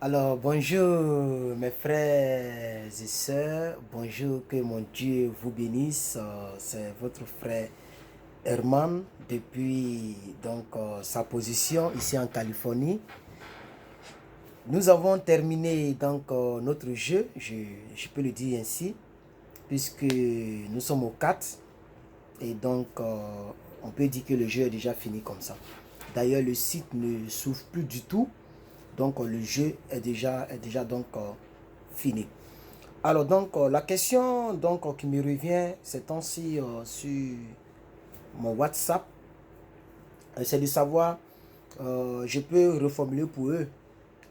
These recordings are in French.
Alors, bonjour mes frères et sœurs, bonjour, que mon Dieu vous bénisse. C'est votre frère Herman depuis sa position ici en Californie. Nous avons terminé notre jeu, je peux le dire ainsi, puisque nous sommes au 4 et on peut dire que le jeu est déjà fini comme ça. D'ailleurs, le site ne s'ouvre plus du tout. Donc le jeu est déjà fini. Alors la question qui me revient ces temps-ci sur mon WhatsApp, c'est de savoir, je peux reformuler pour eux,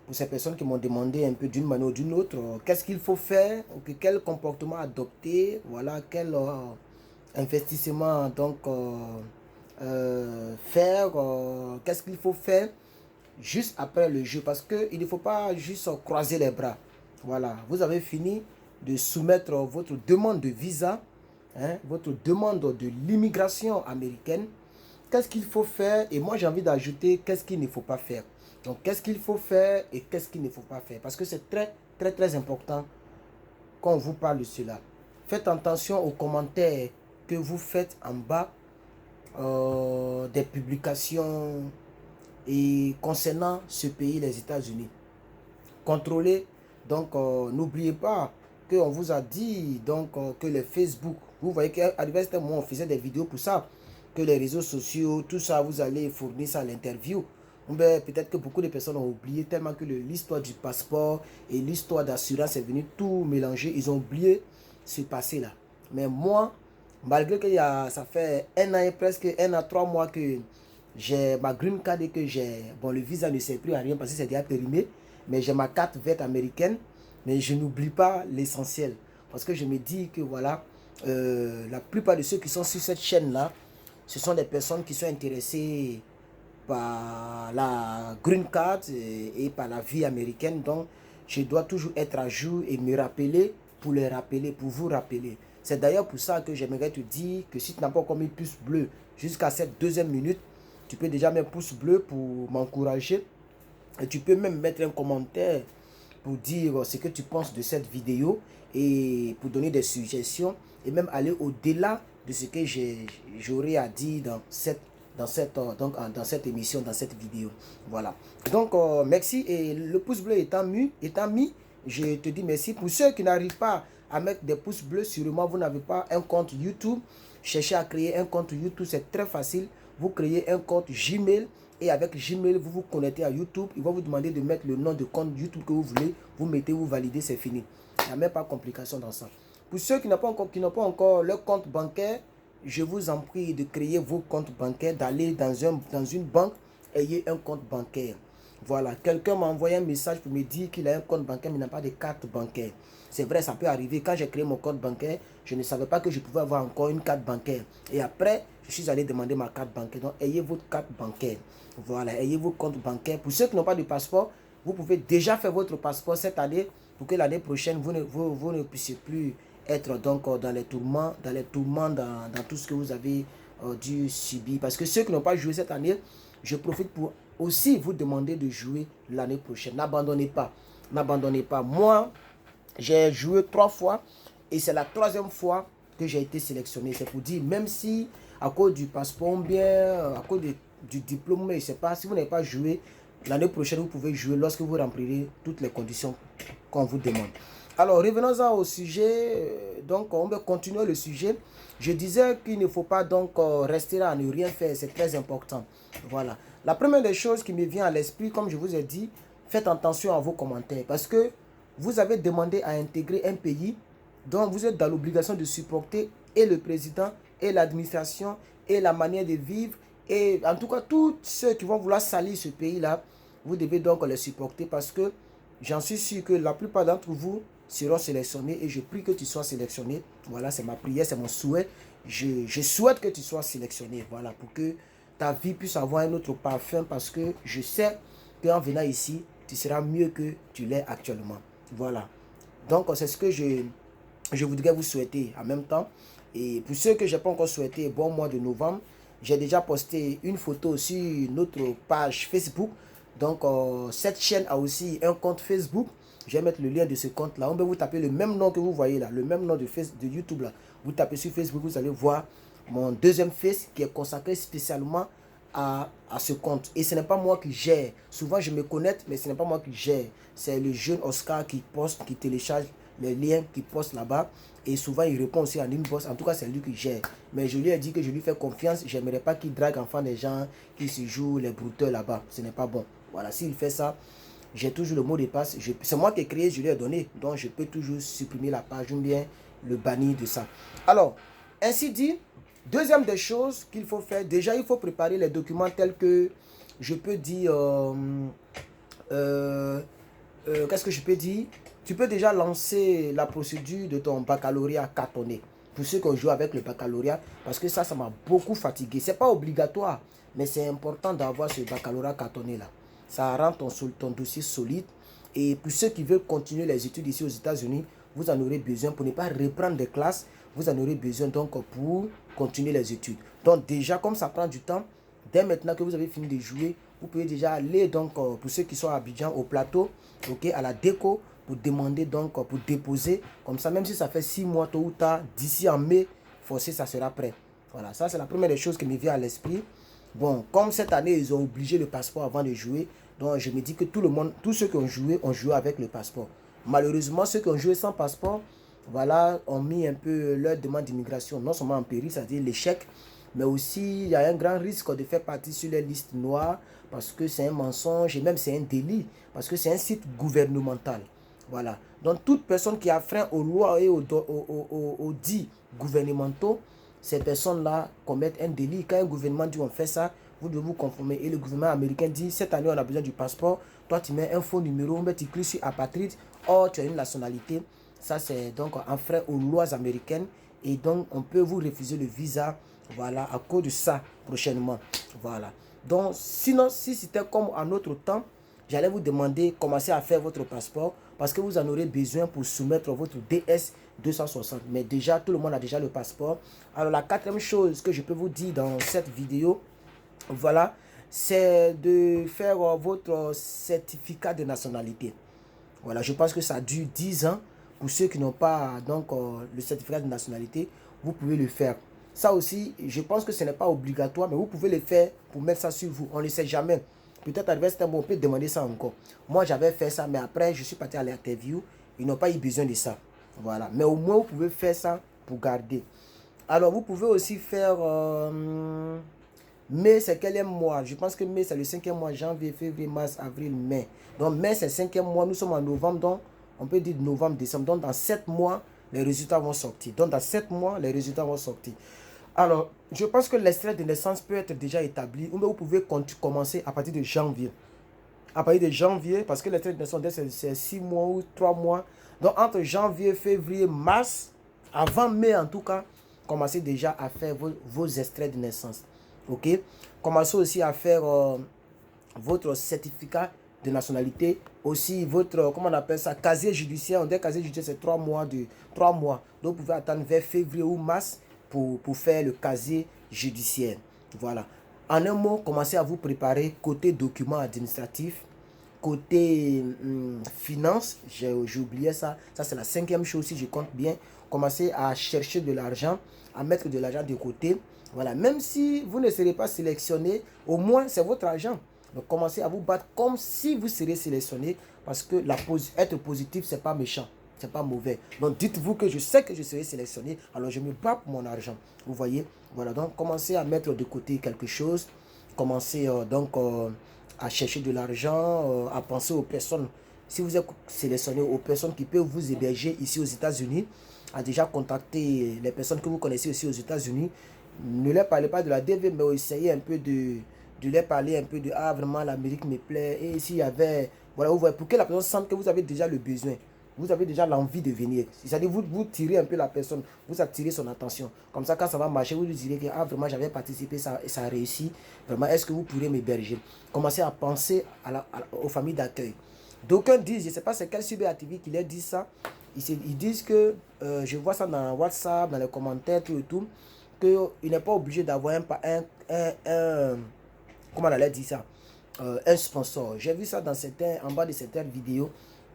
pour ces personnes qui m'ont demandé un peu d'une manière ou d'une autre, qu'est-ce qu'il faut faire, quel comportement adopter, voilà, quel investissement faire, qu'est-ce qu'il faut faire juste après le jeu, parce qu'il ne faut pas juste croiser les bras. Voilà, vous avez fini de soumettre votre demande de visa, hein, votre demande de l'immigration américaine. Qu'est-ce qu'il faut faire? Et moi j'ai envie d'ajouter qu'est-ce qu'il ne faut pas faire. Donc qu'est-ce qu'il faut faire et qu'est-ce qu'il ne faut pas faire, parce que c'est très important quand on vous parle de cela. Faites attention aux commentaires que vous faites en bas des publications et concernant ce pays, les États-Unis. Contrôlez. N'oubliez pas qu'on vous a dit que les Facebook, vous voyez qu'à un moment on faisait des vidéos pour ça, que les réseaux sociaux, tout ça, vous allez fournir ça à l'interview. Peut-être que beaucoup de personnes ont oublié tellement que l'histoire du passeport et l'histoire d'assurance est venue tout mélanger. Ils ont oublié ce passé-là. Mais moi, malgré que ça fait un an et presque 3 mois que j'ai ma green card et que le visa ne sert plus à rien parce que c'est déjà périmé, mais j'ai ma carte verte américaine, mais je n'oublie pas l'essentiel. Parce que je me dis que voilà, la plupart de ceux qui sont sur cette chaîne-là, ce sont des personnes qui sont intéressées par la green card et par la vie américaine. Donc, je dois toujours être à jour et me rappeler pour les rappeler, pour vous rappeler. C'est d'ailleurs pour ça que j'aimerais te dire que si tu n'as pas encore mis pouce bleu jusqu'à cette deuxième minute, tu peux déjà mettre pouce bleu pour m'encourager. Et tu peux même mettre un commentaire pour dire ce que tu penses de cette vidéo et pour donner des suggestions et même aller au-delà de ce que j'aurais à dire dans cette émission, dans cette vidéo. Voilà. Merci. Et le pouce bleu étant mis, je te dis merci. Pour ceux qui n'arrivent pas à mettre des pouces bleus, sûrement vous n'avez pas un compte YouTube. Cherchez à créer un compte YouTube, c'est très facile. Vous créez un compte Gmail et avec Gmail, vous vous connectez à YouTube. Il va vous demander de mettre le nom de compte YouTube que vous voulez. Vous mettez, vous validez, c'est fini. Il n'y a même pas de complication dans ça. Pour ceux qui n'ont pas encore leur compte bancaire, je vous en prie de créer vos comptes bancaires, d'aller dans une banque, ayez un compte bancaire. Voilà, quelqu'un m'a envoyé un message pour me dire qu'il a un compte bancaire mais n'a pas de carte bancaire. C'est vrai, ça peut arriver. Quand j'ai créé mon compte bancaire, je ne savais pas que je pouvais avoir encore une carte bancaire. Et après, je suis allé demander ma carte bancaire. Donc, ayez votre carte bancaire. Voilà, ayez vos comptes bancaires. Pour ceux qui n'ont pas de passeport, vous pouvez déjà faire votre passeport cette année pour que l'année prochaine, vous ne puissiez plus être dans les tourments, dans tout ce que vous avez dû subir. Parce que ceux qui n'ont pas joué cette année, je profite pour aussi vous demander de jouer l'année prochaine. N'abandonnez pas. N'abandonnez pas. Moi, j'ai joué 3 fois et c'est la troisième fois que j'ai été sélectionné. C'est pour dire, même si à cause du passeport, bien à cause du diplôme, mais je ne sais pas, si vous n'avez pas joué, l'année prochaine, vous pouvez jouer lorsque vous remplirez toutes les conditions qu'on vous demande. Alors, revenons-en au sujet. On va continuer le sujet. Je disais qu'il ne faut pas rester là à ne rien faire. C'est très important. Voilà. La première des choses qui me vient à l'esprit, comme je vous ai dit, faites attention à vos commentaires. Parce que vous avez demandé à intégrer un pays dont vous êtes dans l'obligation de supporter et le président, et l'administration, et la manière de vivre. Et en tout cas, tous ceux qui vont vouloir salir ce pays-là, vous devez donc les supporter parce que j'en suis sûr que la plupart d'entre vous seront sélectionnés et je prie que tu sois sélectionné. Voilà, c'est ma prière, c'est mon souhait. Je souhaite que tu sois sélectionné, voilà, pour que ta vie puisse avoir un autre parfum parce que je sais qu'en venant ici, tu seras mieux que tu l'es actuellement. Voilà. Donc, c'est ce que je voudrais vous souhaiter en même temps. Et pour ceux que je n'ai pas encore souhaité, bon mois de novembre, j'ai déjà posté une photo sur notre page Facebook Donc, cette chaîne a aussi un compte Facebook. Je vais mettre le lien de ce compte-là. On peut vous taper le même nom que vous voyez là, le même nom de YouTube là. Vous tapez sur Facebook, vous allez voir mon deuxième face qui est consacré spécialement à ce compte. Et ce n'est pas moi qui gère. Souvent, je me connecte, mais ce n'est pas moi qui gère. C'est le jeune Oscar qui poste, qui télécharge les liens, qui poste là-bas. Et souvent, il répond aussi en inbox. En tout cas, c'est lui qui gère. Mais je lui ai dit que je lui fais confiance. Je n'aimerais pas qu'il drague enfin des gens qui se jouent les brouteurs là-bas. Ce n'est pas bon. Voilà, s'il fait ça, j'ai toujours le mot de passe. C'est moi qui ai créé, je lui ai donné. Donc, je peux toujours supprimer la page ou bien le bannir de ça. Alors, ainsi dit, deuxième des choses qu'il faut faire, déjà, il faut préparer les documents tels que, je peux dire, qu'est-ce que je peux dire? Tu peux déjà lancer la procédure de ton baccalauréat cartonné. Pour ceux qui ont joué avec le baccalauréat, parce que ça m'a beaucoup fatigué. C'est pas obligatoire, mais c'est important d'avoir ce baccalauréat cartonné là. Ça rend ton dossier solide. Et pour ceux qui veulent continuer les études ici aux États-Unis, vous en aurez besoin pour ne pas reprendre des classes. Vous en aurez besoin donc pour continuer les études. Donc déjà, comme ça prend du temps, dès maintenant que vous avez fini de jouer, vous pouvez déjà aller donc pour ceux qui sont à Abidjan au plateau, ok, à la déco, pour demander donc pour déposer. Comme ça, même si ça fait 6 mois tôt ou tard, d'ici en mai, forcé, ça sera prêt. Voilà, ça c'est la première des choses qui me vient à l'esprit. Bon, comme cette année, ils ont obligé le passeport avant de jouer. Donc, je me dis que tout le monde, tous ceux qui ont joué avec le passeport. Malheureusement, ceux qui ont joué sans passeport, voilà, ont mis un peu leur demande d'immigration, non seulement en péril, c'est-à-dire l'échec, mais aussi il y a un grand risque de faire partie sur les listes noires parce que c'est un mensonge et même c'est un délit, parce que c'est un site gouvernemental. Voilà. Donc, toute personne qui a frein aux lois et aux dits gouvernementaux, ces personnes-là commettent un délit. Quand un gouvernement dit on fait ça, vous devez vous conformer. Et le gouvernement américain dit cette année on a besoin du passeport. Toi tu mets un faux numéro, mais tu cliques sur apatride. Or tu as une nationalité. Ça c'est donc un frein aux lois américaines. Et donc on peut vous refuser le visa. Voilà, à cause de ça prochainement. Voilà. Donc sinon, si c'était comme en autre temps, j'allais vous demander commencer à faire votre passeport parce que vous en aurez besoin pour soumettre votre DS 260. Mais déjà, tout le monde a déjà le passeport. Alors, la quatrième chose que je peux vous dire dans cette vidéo, voilà, c'est de faire votre certificat de nationalité. Voilà, je pense que ça dure 10 ans. Pour ceux qui n'ont pas donc le certificat de nationalité, vous pouvez le faire. Ça aussi, je pense que ce n'est pas obligatoire, mais vous pouvez le faire pour mettre ça sur vous. On ne sait jamais. Peut-être à l'investir, on peut demander ça encore. Moi, j'avais fait ça, mais après, je suis parti à l'interview. Ils n'ont pas eu besoin de ça. Voilà. Mais au moins, vous pouvez faire ça pour garder. Alors, vous pouvez aussi faire... mai, c'est quel mois? Je pense que mai, c'est le 5e mois. Janvier, février, mars, avril, mai. Donc, mai, c'est le 5e mois. Nous sommes en novembre. Donc, on peut dire novembre, décembre. Donc, dans 7 mois, les résultats vont sortir. Donc, dans 7 mois, les résultats vont sortir. Alors, je pense que l'extrait de naissance peut être déjà établi. Ou bien vous pouvez commencer à partir de janvier. À partir de janvier, parce que l'extrait de naissance, c'est 6 mois ou 3 mois. Donc, entre janvier, février, mars, avant mai en tout cas, commencez déjà à faire vos extraits de naissance. Ok? Commencez aussi à faire votre certificat de nationalité. Aussi, votre, comment on appelle ça, casier judiciaire. On dit casier judiciaire, c'est 3 mois. 3 mois. Donc, vous pouvez attendre vers février ou mars pour faire le casier judiciaire. Voilà. En un mot, commencez à vous préparer côté documents administratifs, côté finance. J'ai oublié ça. Ça, c'est la 5e chose si je compte bien. Commencez à chercher de l'argent, à mettre de l'argent de côté. Voilà. Même si vous ne serez pas sélectionné, au moins, c'est votre argent. Donc, commencez à vous battre comme si vous serez sélectionné. Parce que être positif, c'est pas méchant. C'est pas mauvais. Donc dites-vous que je sais que je serai sélectionné. Alors je me bats pour mon argent. Vous voyez. Voilà. Donc commencez à mettre de côté quelque chose. Commencez à chercher de l'argent. À penser aux personnes. Si vous êtes sélectionné, aux personnes qui peuvent vous héberger ici aux États-Unis. À déjà contacter les personnes que vous connaissez aussi aux États-Unis. Ne leur parlez pas de la DV, mais essayez un peu de leur parler un peu de ah vraiment l'Amérique me plaît. Et s'il y avait, voilà, vous voyez, pour que la personne sente que vous avez déjà le besoin. Vous avez déjà l'envie de venir. C'est-à-dire vous tirez un peu la personne, vous attirez son attention. Comme ça, quand ça va marcher, vous lui direz que ah, vraiment j'avais participé, ça a réussi. Vraiment, est-ce que vous pourrez m'héberger? Commencez à penser aux familles d'accueil. D'aucuns disent, je ne sais pas c'est quel cyberactiviste qui leur dit ça. Ils disent que, je vois ça dans WhatsApp, dans les commentaires, tout et tout, qu'il n'est pas obligé d'avoir comment on allait dire ça? un sponsor. J'ai vu ça dans en bas de certaines vidéos.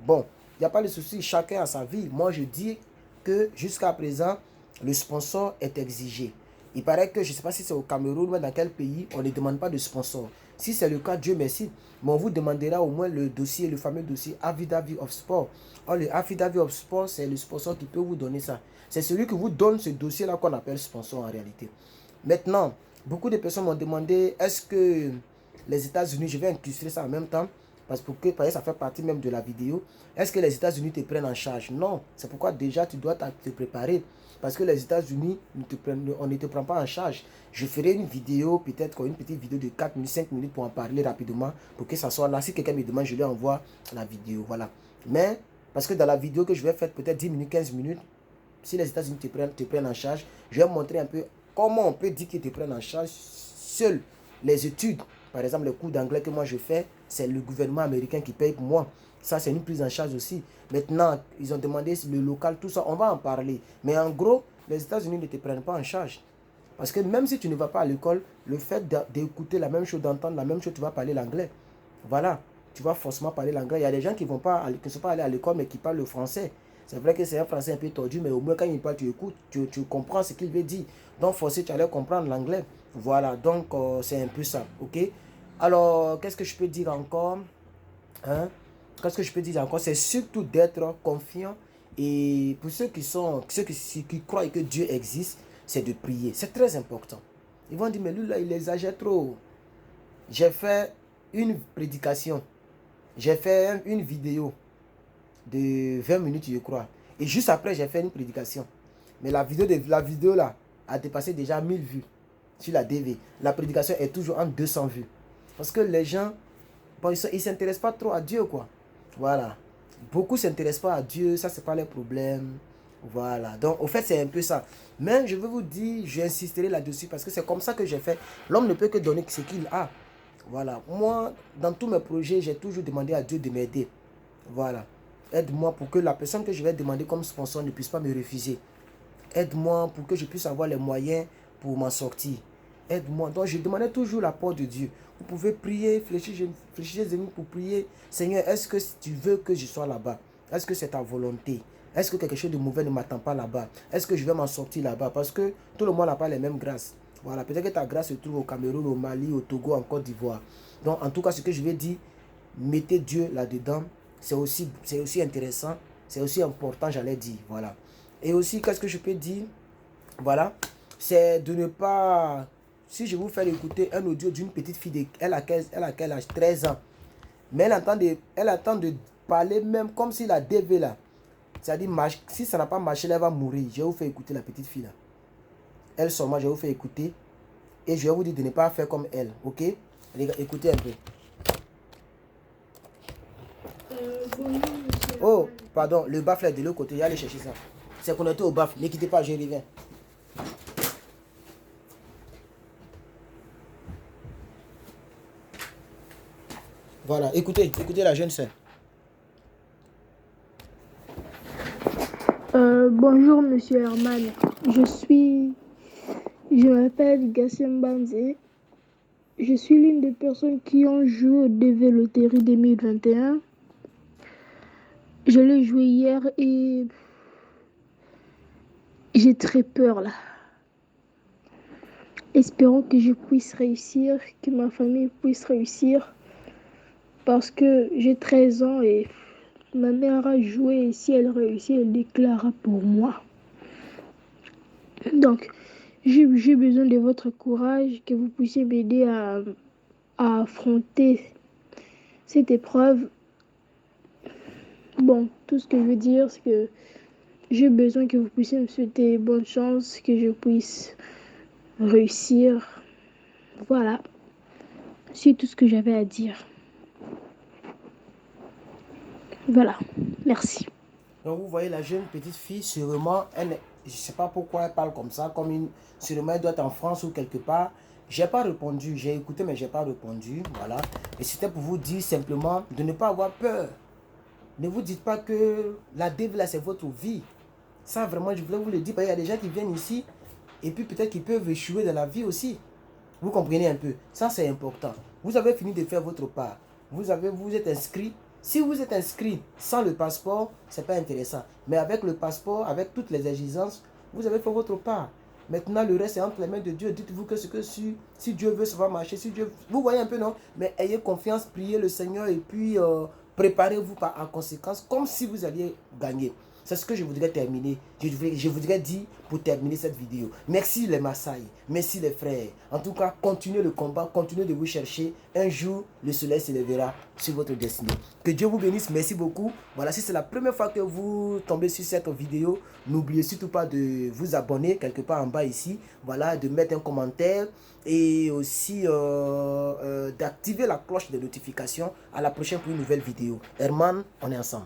Bon, il n'y a pas de souci, chacun a sa vie. Moi, je dis que jusqu'à présent, le sponsor est exigé. Il paraît que, je ne sais pas si c'est au Cameroun ou dans quel pays, on ne demande pas de sponsor. Si c'est le cas, Dieu merci, mais on vous demandera au moins le dossier, le fameux dossier Affidavit of Sport. Or, le Affidavit of Sport, c'est le sponsor qui peut vous donner ça. C'est celui qui vous donne ce dossier-là qu'on appelle sponsor en réalité. Maintenant, beaucoup de personnes m'ont demandé, est-ce que les États-Unis, je vais incrustrer ça en même temps, parce que ça fait partie même de la vidéo. Est-ce que les États-Unis te prennent en charge? Non. C'est pourquoi déjà tu dois te préparer. Parce que les États-Unis, on ne te prend pas en charge. Je ferai une vidéo, peut-être une petite vidéo de 4 minutes, 5 minutes pour en parler rapidement, pour que ça soit là. Si quelqu'un me demande, je lui envoie la vidéo. Voilà. Mais, parce que dans la vidéo que je vais faire, peut-être 10 minutes, 15 minutes, si les États-Unis te prennent en charge, je vais montrer un peu comment on peut dire qu'ils te prennent en charge. Seules les études, par exemple, les cours d'anglais que moi je fais, c'est le gouvernement américain qui paye pour moi. Ça, c'est une prise en charge aussi. Maintenant, ils ont demandé le local, tout ça, on va en parler. Mais en gros, les États-Unis ne te prennent pas en charge. Parce que même si tu ne vas pas à l'école, le fait d'écouter la même chose, d'entendre la même chose, tu vas parler l'anglais. Voilà, tu vas forcément parler l'anglais. Il y a des gens qui ne sont pas allés à l'école, mais qui parlent le français. C'est vrai que c'est un français un peu tordu, mais au moins quand il parle, tu écoutes, tu comprends ce qu'il veut dire. Donc, forcément, tu allais comprendre l'anglais. Voilà, donc c'est un peu ça, ok? Alors, qu'est-ce que je peux dire encore? Hein? Qu'est-ce que je peux dire encore? C'est surtout d'être confiant. Et pour ceux qui croient que Dieu existe, c'est de prier. C'est très important. Ils vont dire, mais lui là, il exagère trop. J'ai fait une prédication. J'ai fait une vidéo de 20 minutes, je crois. Et juste après, j'ai fait une prédication. Mais la vidéo là a dépassé déjà 1000 vues sur la DV. La prédication est toujours en 200 vues. Parce que les gens, bon, ils ne s'intéressent pas trop à Dieu, quoi. Voilà. Beaucoup ne s'intéressent pas à Dieu, ça, c'est pas le problème. Voilà. Donc, au fait, c'est un peu ça. Mais je veux vous dire, j'insisterai là-dessus parce que c'est comme ça que j'ai fait. L'homme ne peut que donner ce qu'il a. Voilà. Moi, dans tous mes projets, j'ai toujours demandé à Dieu de m'aider. Voilà. Aide-moi pour que la personne que je vais demander comme sponsor ne puisse pas me refuser. Aide-moi pour que je puisse avoir les moyens pour m'en sortir. Aide-moi. Donc, je demandais toujours l'apport de Dieu. Vous pouvez prier, fléchissez pour prier. Seigneur, est-ce que tu veux que je sois là-bas? Est-ce que c'est ta volonté? Est-ce que quelque chose de mauvais ne m'attend pas là-bas? Est-ce que je vais m'en sortir là-bas? Parce que tout le monde n'a pas les mêmes grâces. Voilà, peut-être que ta grâce se trouve au Cameroun, au Mali, au Togo, en Côte d'Ivoire. Donc, en tout cas, ce que je vais dire, mettez Dieu là-dedans. C'est aussi intéressant. C'est aussi important, j'allais dire. Voilà. Et aussi, qu'est-ce que je peux dire? Voilà. C'est de ne pas... Si je vous fais écouter un audio d'une petite fille, elle a quel âge? 13 ans. Mais elle attend de parler même comme si la DV là. C'est-à-dire, si ça n'a pas marché, elle va mourir. Je vais vous faire écouter la petite fille là. Elle seulement, je vais vous faire écouter. Et je vais vous dire de ne pas faire comme elle. Ok? Écoutez un peu. Bonjour, monsieur. Oh, pardon, le baffle est de l'autre côté. Allez chercher ça. C'est connecté au baffle. Ne quittez pas, je reviens. Voilà, écoutez la jeune sœur. Bonjour, monsieur Herman. Je m'appelle Gassem Banzé. Je suis l'une des personnes qui ont joué au DV Loterie 2021. Je l'ai joué hier et j'ai très peur là. Espérons que je puisse réussir, que ma famille puisse réussir. Parce que j'ai 13 ans et ma mère a joué et si elle réussit, elle déclarera pour moi. Donc, j'ai besoin de votre courage, que vous puissiez m'aider à affronter cette épreuve. Bon, tout ce que je veux dire, c'est que j'ai besoin que vous puissiez me souhaiter bonne chance, que je puisse réussir. Voilà, c'est tout ce que j'avais à dire. Voilà, merci. Donc vous voyez la jeune petite fille, sûrement, je ne sais pas pourquoi elle parle comme ça, sûrement elle doit être en France ou quelque part. J'ai pas répondu, j'ai écouté mais j'ai pas répondu, voilà. Et c'était pour vous dire simplement de ne pas avoir peur. Ne vous dites pas que la DV là c'est votre vie. Ça vraiment je voulais vous le dire, parce qu'il y a des gens qui viennent ici et puis peut-être qu'ils peuvent échouer dans la vie aussi. Vous comprenez un peu, ça c'est important. Vous avez fini de faire votre part. Vous êtes inscrit. Si vous êtes inscrit sans le passeport, ce n'est pas intéressant. Mais avec le passeport, avec toutes les exigences, vous avez fait votre part. Maintenant, le reste est entre les mains de Dieu. Dites-vous que si Dieu veut, ça va marcher. Si Dieu, vous voyez un peu, non? Mais ayez confiance, priez le Seigneur et puis préparez-vous en conséquence comme si vous alliez gagner. C'est ce que je voudrais terminer. Je voudrais dire pour terminer cette vidéo. Merci les Maasai, merci les frères. En tout cas, continuez le combat, continuez de vous chercher. Un jour, le soleil se lèvera sur votre destinée. Que Dieu vous bénisse, merci beaucoup. Voilà, si c'est la première fois que vous tombez sur cette vidéo, n'oubliez surtout pas de vous abonner quelque part en bas ici. Voilà, de mettre un commentaire et aussi d'activer la cloche de notification. À la prochaine pour une nouvelle vidéo. Herman, on est ensemble.